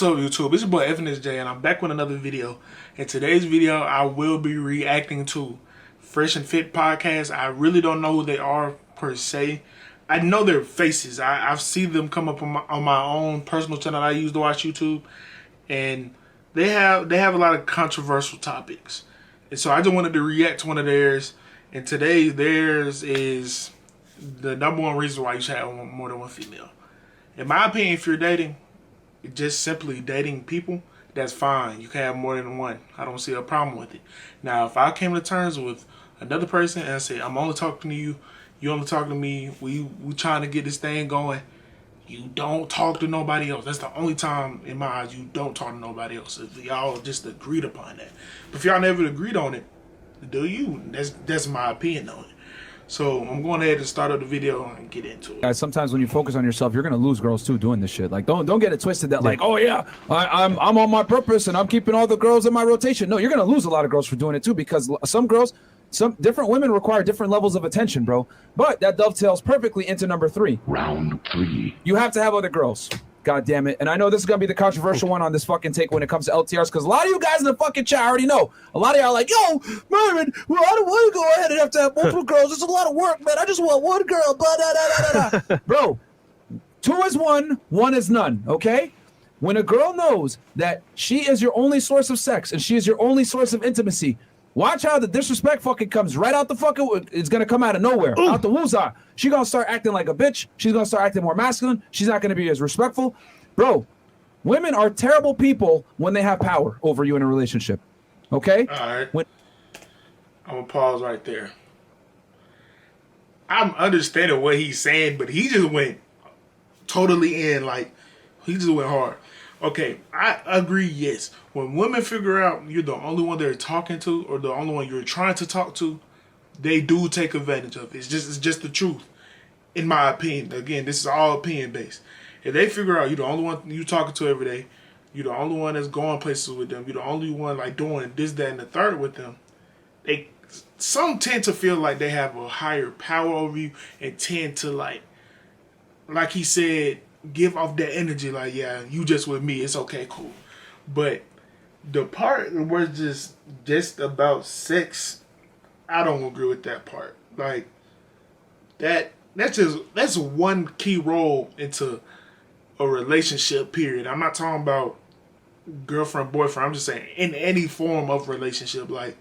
up, YouTube? It's your boy Evan J, and I'm back with another video. In today's video, I will be reacting to Fresh and Fit podcast. I really don't know who they are per se. I know their faces. I've seen them come up on my own personal channel I use to watch YouTube, and they have a lot of controversial topics. And so I just wanted to react to one of theirs. And today theirs is the #1 reason why you should have more than one female. In my opinion, if you're dating, just simply dating people, that's fine. You can have more than one. I don't see a problem with it. Now, if I came to terms with another person and I say, I'm only talking to you, you only talking to me, we trying to get this thing going, you don't talk to nobody else. That's the only time, in my eyes, you don't talk to nobody else. If y'all just agreed upon that. But if y'all never agreed on it, do you? That's my opinion on it. So I'm going ahead and start up the video and get into it. Guys, sometimes when you focus on yourself, you're gonna lose girls too doing this shit. Like, don't get it twisted that like, oh yeah, I'm on my purpose and I'm keeping all the girls in my rotation. No, you're gonna lose a lot of girls for doing it too, because some different women require different levels of attention, bro. But that dovetails perfectly into #3. Round 3. You have to have other girls. God damn it. And I know this is going to be the controversial one on this fucking take when it comes to LTRs, because a lot of you guys in the fucking chat already know. A lot of y'all are like, yo, Marvin, well, I don't want to go ahead and have to have multiple girls. It's a lot of work, man. I just want one girl. Blah, da, da, da, da. Bro, 2 is 1, 1 is none, okay? When a girl knows that she is your only source of sex and she is your only source of intimacy, watch how the disrespect fucking comes right out the fucking, it's gonna come out of nowhere, out the woozah. She gonna start acting like a bitch. She's gonna start acting more masculine. She's not gonna be as respectful. Bro, women are terrible people when they have power over you in a relationship, okay? All right. I'm gonna pause right there. I'm understanding what he's saying, but he just went totally in, like, he just went hard. Okay, I agree, yes. When women figure out you're the only one they're talking to or the only one you're trying to talk to, they do take advantage of it. It's just the truth, in my opinion. Again, this is all opinion based. If they figure out you're the only one you talking to every day, you're the only one that's going places with them, you're the only one like doing this, that, and the third with them, some tend to feel like they have a higher power over you and tend to like he said, give off that energy like, yeah, you just with me, it's okay, cool. But the part where it's just about sex, I don't agree with that part. Like that's one key role into a relationship, period. I'm not talking about girlfriend, boyfriend. I'm just saying in any form of relationship, like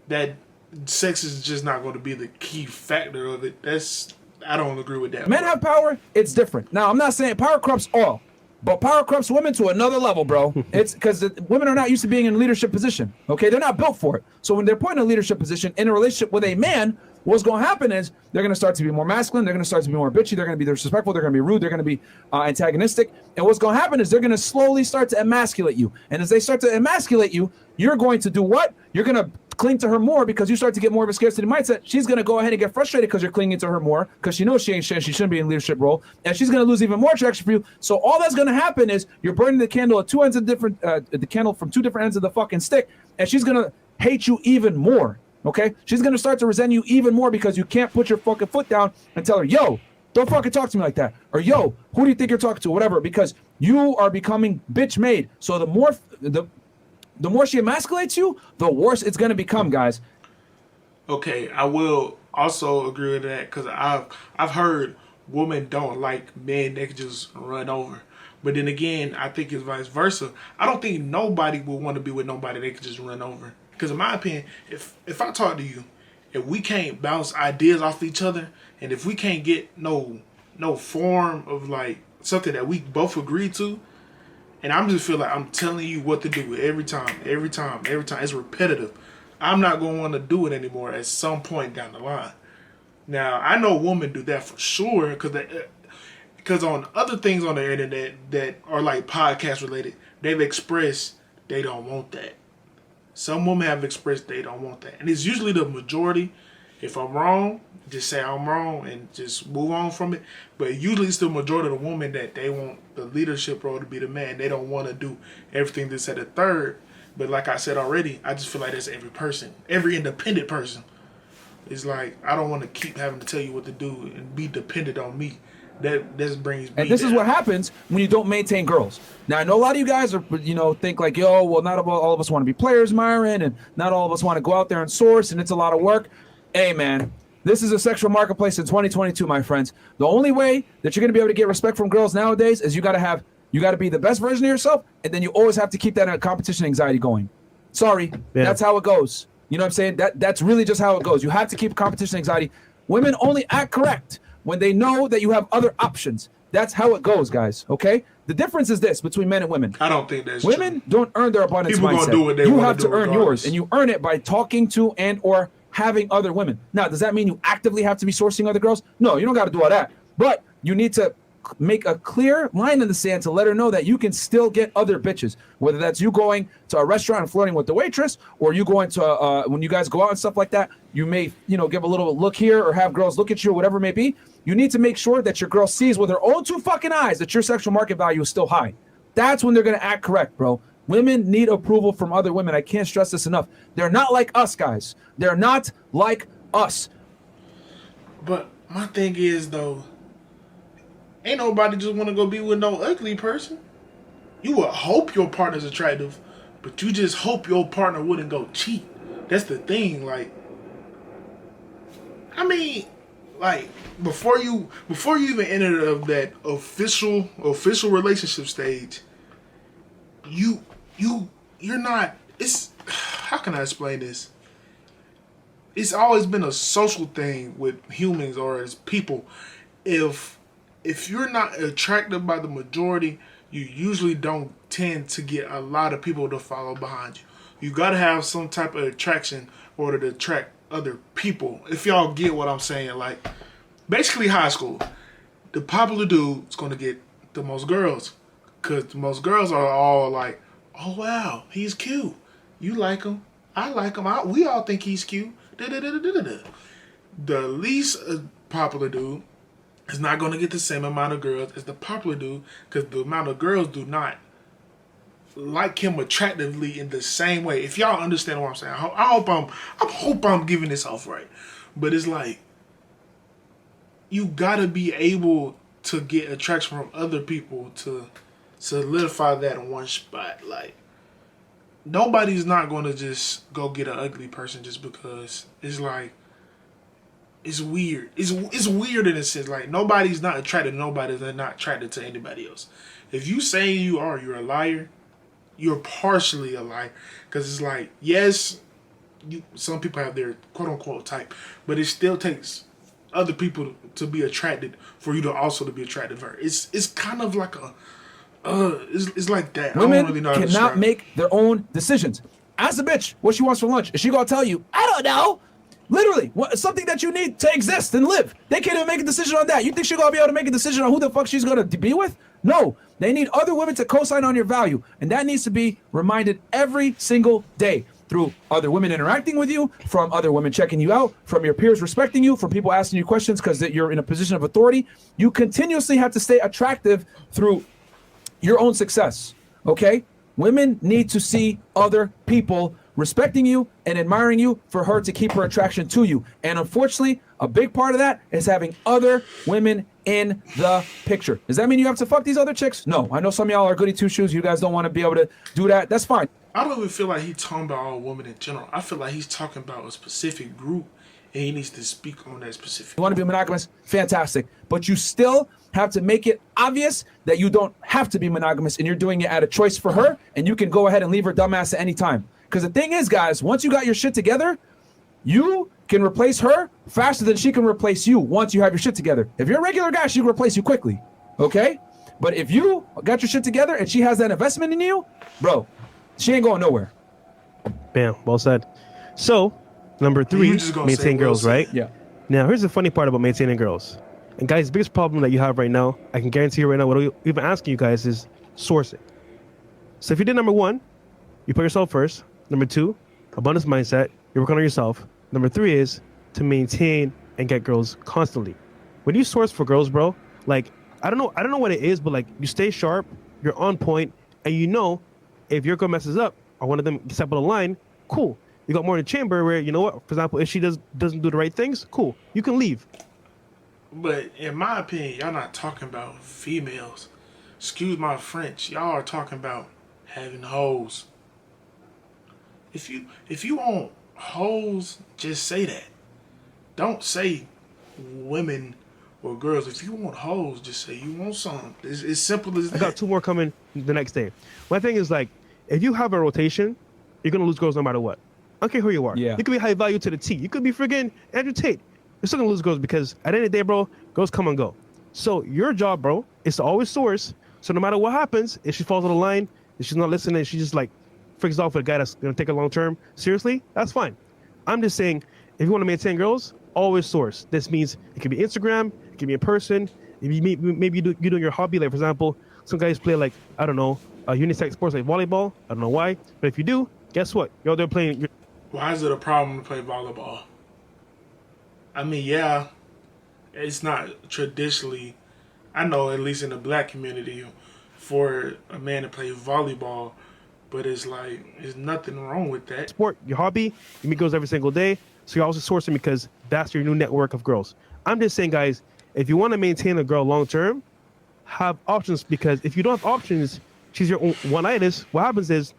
that sex is just not going to be the key factor of it. I don't agree with that. Men have power, it's different. Now, I'm not saying power corrupts all, but power corrupts women to another level, bro. It's because women are not used to being in a leadership position, okay? They're not built for it. So when they're put in a leadership position in a relationship with a man, what's going to happen is they're going to start to be more masculine, they're going to start to be more bitchy, they're going to be disrespectful, they're going to be rude, they're going to be antagonistic. And what's going to happen is they're going to slowly start to emasculate you. And as they start to emasculate you, you're going to do what? You're going to cling to her more because you start to get more of a scarcity mindset. She's going to go ahead and get frustrated because you're clinging to her more because she knows she ain't shit, she shouldn't be in a leadership role, and she's going to lose even more attraction for you. So all that's going to happen is you're burning the candle at two ends of the candle from two different ends of the fucking stick, and she's going to hate you even more, okay? She's going to start to resent you even more because you can't put your fucking foot down and tell her, yo, don't fucking talk to me like that, or yo, who do you think you're talking to, whatever, because you are becoming bitch made. So the more she emasculates you, the worse it's going to become, guys. Okay, I will also agree with that because I've heard women don't like men that can just run over. But then again, I think it's vice versa. I don't think nobody would want to be with nobody they can just run over. Because in my opinion, if I talk to you, if we can't bounce ideas off each other, and if we can't get no form of like something that we both agree to, and I'm just feel like I'm telling you what to do every time. It's repetitive. I'm not going to want to do it anymore at some point down the line. Now, I know women do that for sure because on other things on the internet that are like podcast related, they've expressed they don't want that. Some women have expressed they don't want that. And it's usually the majority. If I'm wrong, just say I'm wrong and just move on from it. But usually it's the majority of the women that they want the leadership role to be the man. They don't want to do everything that's at the third. But like I said already, I just feel like that's every person. Every independent person. It's like, I don't want to keep having to tell you what to do and be dependent on me. that brings me And this is down. what happens when you don't maintain girls. Now I know a lot of you guys are, think like, yo, well, not all of us want to be players, Myron, and not all of us want to go out there and source, and it's a lot of work. Hey, man, this is a sexual marketplace in 2022, my friends. The only way that you're gonna be able to get respect from girls nowadays is you gotta be the best version of yourself, and then you always have to keep that competition anxiety going. Sorry, that's how it goes. You know what I'm saying? That's really just how it goes. You have to keep competition anxiety. Women only act correct when they know that you have other options. That's how it goes, guys. Okay. The difference is this between men and women. I don't think that's women true. don't earn their abundance People mindset. gonna do what they you wanna have do to earn regardless. yours, and you earn it by talking to and or having other women. Now, does that mean you actively have to be sourcing other girls? No, you don't got to do all that. But you need to make a clear line in the sand to let her know that you can still get other bitches, whether that's you going to a restaurant and flirting with the waitress, or you going to when you guys go out and stuff like that, you may give a little look here or have girls look at you or whatever it may be. You need to make sure that your girl sees with her own two fucking eyes that your sexual market value is still high. That's when they're going to act correct, bro. Women need approval from other women. I can't stress this enough. They're not like us, guys. They're not like us. But my thing is, though, ain't nobody just want to go be with no ugly person. You would hope your partner's attractive, but you just hope your partner wouldn't go cheat. That's the thing. Like, I mean, like before you even enter that official relationship stage, you're not. It's, how can I explain this? It's always been a social thing with humans or as people. If you're not attracted by the majority, you usually don't tend to get a lot of people to follow behind you. You gotta have some type of attraction in order to attract other people. If y'all get what I'm saying, like basically high school, the popular dude's gonna get the most girls, cause the most girls are all like, "Oh wow, he's cute. You like him. I like him. We all think he's cute." The least popular dude is not going to get the same amount of girls as the popular dude, because the amount of girls do not like him attractively in the same way. If y'all understand what I'm saying, I hope I'm giving this off right. But it's like, you gotta be able to get attraction from other people to solidify that in one spot. Like, nobody's not going to just go get an ugly person just because. It's like, it's weird. It's weird in a sense. Like, nobody's not attracted to nobody. They're not attracted to anybody else. If you say you're a liar, you're partially a liar. Because it's like, yes, some people have their quote-unquote type, but it still takes other people to be attracted for you to also to be attracted to her. It's kind of like a... it's like that. Women I don't really know how to describe cannot make their own decisions. Ask a bitch what she wants for lunch. Is she gonna tell you, I don't know? Literally, something that you need to exist and live. They can't even make a decision on that. You think she's gonna be able to make a decision on who the fuck she's gonna be with? No. They need other women to co-sign on your value. And that needs to be reminded every single day through other women interacting with you, from other women checking you out, from your peers respecting you, from people asking you questions because you're in a position of authority. You continuously have to stay attractive through your own success, okay? Women need to see other people respecting you and admiring you for her to keep her attraction to you. And unfortunately, a big part of that is having other women in the picture. Does that mean you have to fuck these other chicks? No. I know some of y'all are goody two-shoes. You guys don't want to be able to do that. That's fine. I don't even feel like he's talking about all women in general. I feel like he's talking about a specific group, and he needs to speak on that specific. You want to be monogamous? Fantastic. But you still have to make it obvious that you don't have to be monogamous and you're doing it at a choice for her, and you can go ahead and leave her dumbass at any time. Because the thing is, guys, once you got your shit together, you can replace her faster than she can replace you once you have your shit together. If you're a regular guy, she can replace you quickly, okay? But if you got your shit together and she has that investment in you, bro, she ain't going nowhere. Bam, well said. So, number 3, maintain girls, right? Yeah. Now, here's the funny part about maintaining girls. And guys, the biggest problem that you have right now, I can guarantee you right now, what we've been asking you guys is sourcing. So if you did number 1, you put yourself first. Number 2, abundance mindset, you work on yourself. Number 3 is to maintain and get girls constantly. When you source for girls, bro, like, I don't know what it is, but like, you stay sharp, you're on point, and you know if your girl messes up or one of them step out of line, cool. You got more in the chamber where, you know what, for example, if she doesn't do the right things, cool, you can leave. But in my opinion, y'all not talking about females. Excuse my French. Y'all are talking about having hoes. If you want hoes, just say that. Don't say women or girls. If you want hoes, just say you want some. It's simple as I got that. 2 more coming the next day. My thing is like, if you have a rotation, you're gonna lose girls no matter what. I don't care who you are. Yeah. You could be high value to the T. You could be friggin' Andrew Tate. You're still gonna lose girls because at the end of the day, bro, girls come and go. So your job, bro, is to always source. So no matter what happens, if she falls on the line, if she's not listening, she just like freaks off with a guy that's gonna take her long term seriously, that's fine. I'm just saying, if you want to maintain girls, always source. This means it could be Instagram, it could be in person. If you maybe you doing your hobby, like for example, some guys play like I don't know, unisex sports like volleyball. I don't know why, but if you do, guess what? You're out there playing. Why is it a problem to play volleyball? I mean, yeah, it's not traditionally, I know at least in the black community, for a man to play volleyball, but it's like, there's nothing wrong with that. Sport, your hobby, you meet girls every single day, so you're also sourcing because that's your new network of girls. I'm just saying, guys, if you want to maintain a girl long term, have options, because if you don't have options, she's your one-itis. What happens is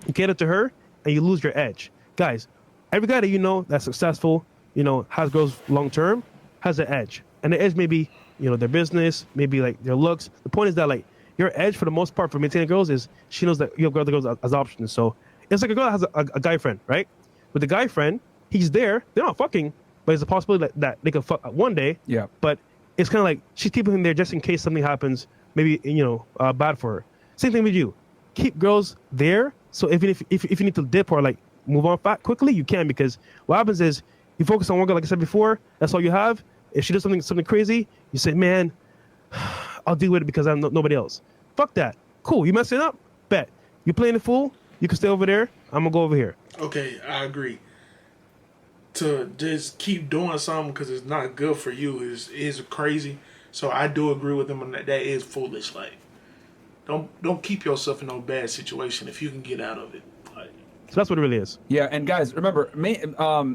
you cater to her and you lose your edge. Guys, every guy that you know that's successful, you know, has girls long term, has an edge. And the edge may be, you know, their business, maybe like their looks. The point is that like your edge for the most part for maintaining girls is she knows that you have other girls as options. So it's like a girl that has a guy friend, right? With the guy friend, he's there, they're not fucking, but it's a possibility that they could fuck one day. Yeah. But it's kind of like she's keeping him there just in case something happens, maybe, you know, bad for her. Same thing with you. Keep girls there. So even if you need to dip or like move on quickly, you can, because what happens is you focus on one girl, like I said before, that's all you have. If she does something crazy, you say, man, I'll deal with it because I'm nobody else. Fuck that. Cool. You messing up? Bet. You playing the fool? You can stay over there. I'm going to go over here. Okay, I agree. To just keep doing something because it's not good for you is crazy. So I do agree with him on that. That is foolish. Like, don't keep yourself in no bad situation if you can get out of it. Like, So that's what it really is. Yeah, and guys, remember,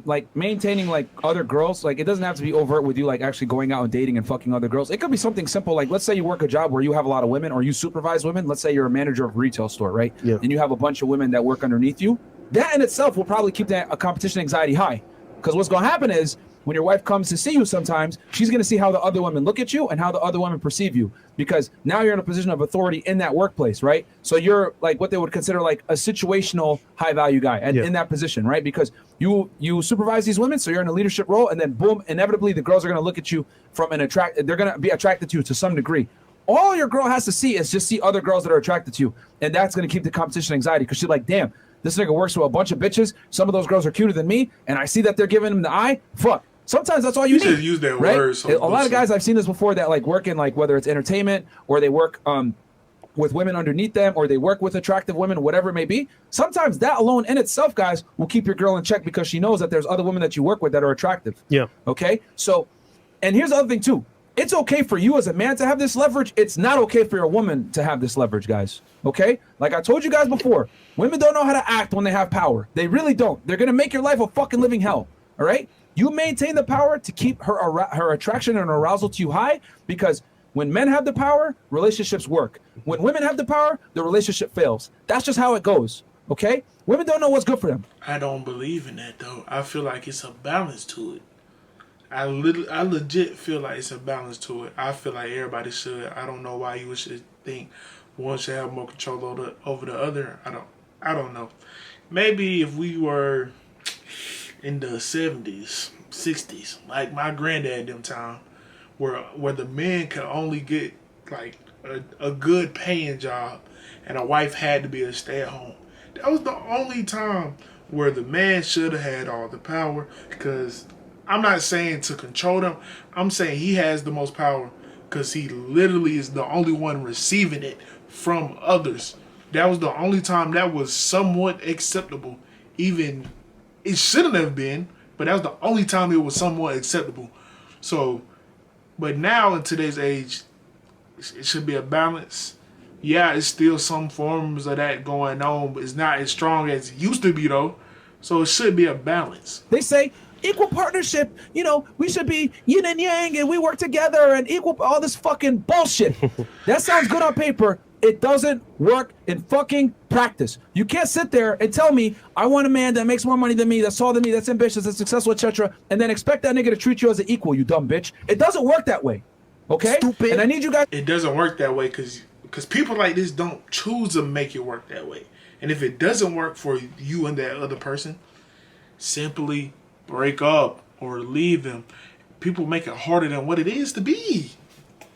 like maintaining like other girls, like it doesn't have to be overt with you, like actually going out and dating and fucking other girls. It could be something simple, like let's say you work a job where you have a lot of women, or you supervise women. Let's say you're a manager of a retail store, right? Yeah. And you have a bunch of women that work underneath you. That in itself will probably keep that competition anxiety high, because what's going to happen is when your wife comes to see you, sometimes she's going to see how the other women look at you and how the other women perceive you, because now you're in a position of authority in that workplace, right? So you're like what they would consider like a situational high value guy and in that position, right? Because you supervise these women, so you're in a leadership role, and then boom, inevitably the girls are going to look at you from they're going to be attracted to you to some degree. All your girl has to see is just see other girls that are attracted to you, and that's going to keep the competition anxiety, because she's like, damn, this nigga works with a bunch of bitches. Some of those girls are cuter than me, and I see that they're giving him the eye. Fuck. Sometimes that's all you need. should use that right? word. So A lot of guys, I've seen this before, that like work in like whether it's entertainment or they work with women underneath them, or they work with attractive women, whatever it may be. Sometimes that alone in itself, guys, will keep your girl in check, because she knows that there's other women that you work with that are attractive. Yeah. Okay. So, and here's the other thing too. It's okay for you as a man to have this leverage. It's not okay for a woman to have this leverage, guys. Okay? Like I told you guys before, women don't know how to act when they have power. They really don't. They're going to make your life a fucking living hell. All right? You maintain the power to keep her attraction and arousal to you high, because when men have the power, relationships work. When women have the power, the relationship fails. That's just how it goes. Okay? Women don't know what's good for them. I don't believe in that though. I feel like it's a balance to it. I legit feel like it's a balance to it. I feel like everybody should. I don't know why you should think one should have more control over the other. I don't know. Maybe if we were in the 70s, 60s, like my granddad them time, where the men could only get like a good paying job and a wife had to be a stay at home. That was the only time where the man should have had all the power, because I'm not saying to control them. I'm saying he has the most power because he literally is the only one receiving it from others. That was the only time that was somewhat acceptable. Even it shouldn't have been, but that was the only time it was somewhat acceptable. So, but now in today's age, it should be a balance. Yeah, it's still some forms of that going on, but it's not as strong as it used to be though. So it should be a balance. They say equal partnership. You know, we should be yin and yang, and we work together and equal. All this fucking bullshit. That sounds good on paper. It doesn't work in fucking practice. You can't sit there and tell me I want a man that makes more money than me, that's taller than me, that's ambitious, that's successful, etc., and then expect that nigga to treat you as an equal. You dumb bitch. It doesn't work that way. Okay? Stupid. And I need you guys. It doesn't work that way because people like this don't choose to make it work that way. And if it doesn't work for you and that other person, simply break up or leave them. People make it harder than what it is to be.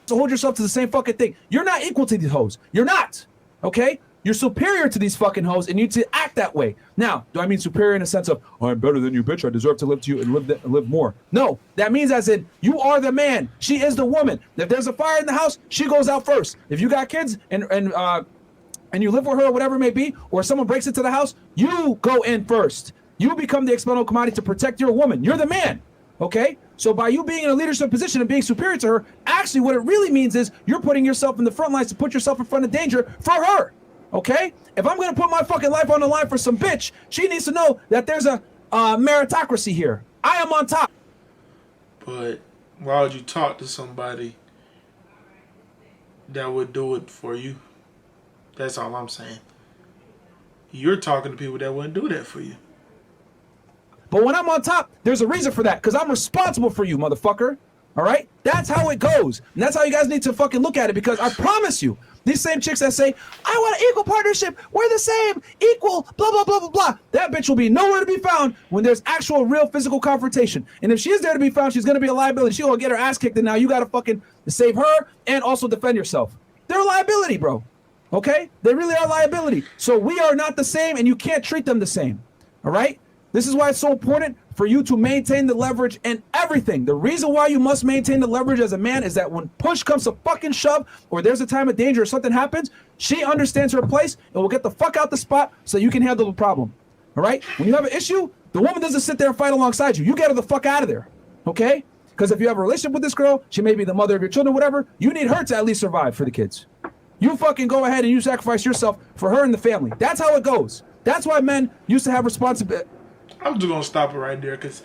To hold yourself to the same fucking thing. You're not equal to these hoes. You're not. Okay? You're superior to these fucking hoes, and you need to act that way. Now, do I mean superior in the sense of, oh, I'm better than you, bitch, I deserve to live to you and live more? No, that means as in, you are the man. She is the woman. If there's a fire in the house, she goes out first. If you got kids and you live with her or whatever it may be, or someone breaks into the house, you go in first. You become the expendable commodity to protect your woman. You're the man. Okay? So by you being in a leadership position and being superior to her, actually what it really means is you're putting yourself in the front lines to put yourself in front of danger for her. Okay? If I'm going to put my fucking life on the line for some bitch, she needs to know that there's a meritocracy here. I am on top. But why would you talk to somebody that would do it for you? That's all I'm saying. You're talking to people that wouldn't do that for you. But when I'm on top, there's a reason for that, because I'm responsible for you, motherfucker. All right? That's how it goes. And that's how you guys need to fucking look at it, because I promise you, these same chicks that say, I want an equal partnership, we're the same, equal, blah, blah, blah, blah, blah. That bitch will be nowhere to be found when there's actual real physical confrontation. And if she is there to be found, she's going to be a liability. She's going to get her ass kicked, and now you got to fucking save her and also defend yourself. They're a liability, bro. Okay? They really are a liability. So we are not the same, and you can't treat them the same. All right? This is why it's so important for you to maintain the leverage in everything. The reason why you must maintain the leverage as a man is that when push comes to fucking shove, or there's a time of danger or something happens, she understands her place and will get the fuck out the spot so you can handle the problem. All right? When you have an issue, the woman doesn't sit there and fight alongside you. You get her the fuck out of there. Okay? Because if you have a relationship with this girl, she may be the mother of your children, whatever, you need her to at least survive for the kids. You fucking go ahead and you sacrifice yourself for her and the family. That's how it goes. That's why men used to have responsibility. I'm just gonna stop it right there because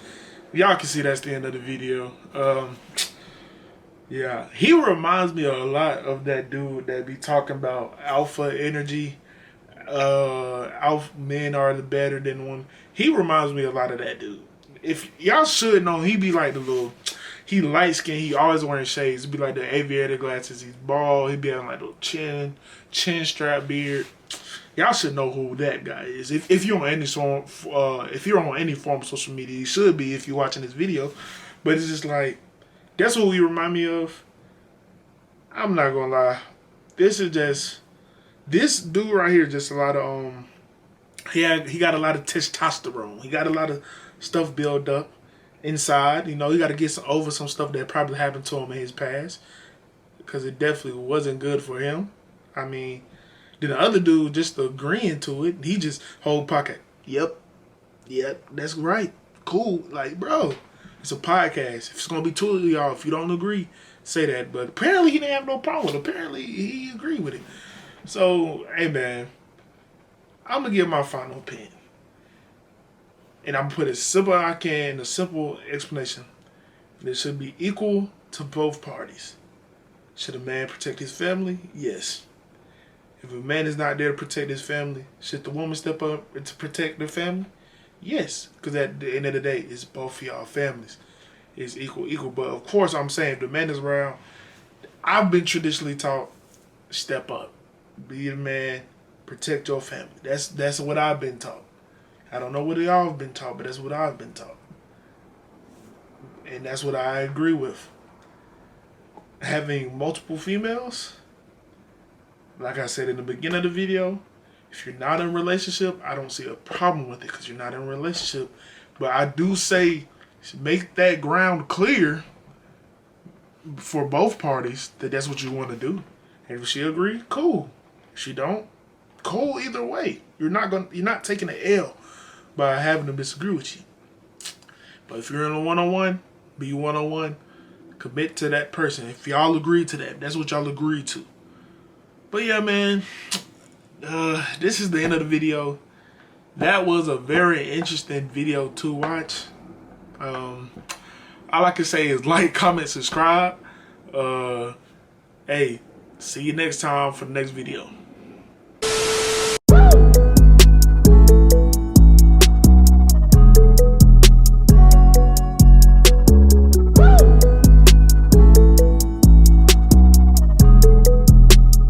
y'all can see that's the end of the video. Yeah, he reminds me a lot of that dude that be talking about alpha energy. Alpha men are the better than one. He reminds me a lot of that dude. If y'all should know, he be like the little. He light skinned. He always wearing shades. He be like the aviator glasses. He's bald. He be having like the chin strap beard. Y'all should know who that guy is. If you're on any form, of social media, you should be if you're watching this video. But it's just like, that's what he remind me of. I'm not gonna lie. This dude right here. Just a lot of he got a lot of testosterone. He got a lot of stuff built up inside. You know, he got to get over some stuff that probably happened to him in his past, because it definitely wasn't good for him. I mean. Then the other dude just agreeing to it. He just hold pocket. Yep, that's right. Cool. Like, bro, it's a podcast. If it's gonna be two of y'all, if you don't agree, say that. But apparently he didn't have no problem with it. Apparently he agreed with it. So, hey man, I'm gonna give my final opinion. And I'm gonna put it as simple as I can, a simple explanation. It should be equal to both parties. Should a man protect his family? Yes. If a man is not there to protect his family, should the woman step up to protect the family? Yes, because at the end of the day, it's both of y'all families. It's equal. But of course, I'm saying if the man is around, I've been traditionally taught, step up, be a man, protect your family. That's what I've been taught. I don't know what y'all have been taught, but that's what I've been taught, and that's what I agree with. Having multiple females. Like I said in the beginning of the video, if you're not in a relationship, I don't see a problem with it because you're not in a relationship. But I do say make that ground clear for both parties that that's what you want to do. And if she agree, cool. If she don't, cool either way. You're not taking an L by having them disagree with you. But if you're in a one-on-one, be one-on-one, commit to that person. If y'all agree to that, that's what y'all agree to. But yeah, man, this is the end of the video. That was a very interesting video to watch. All I can say is like, comment, subscribe. Hey, see you next time for the next video.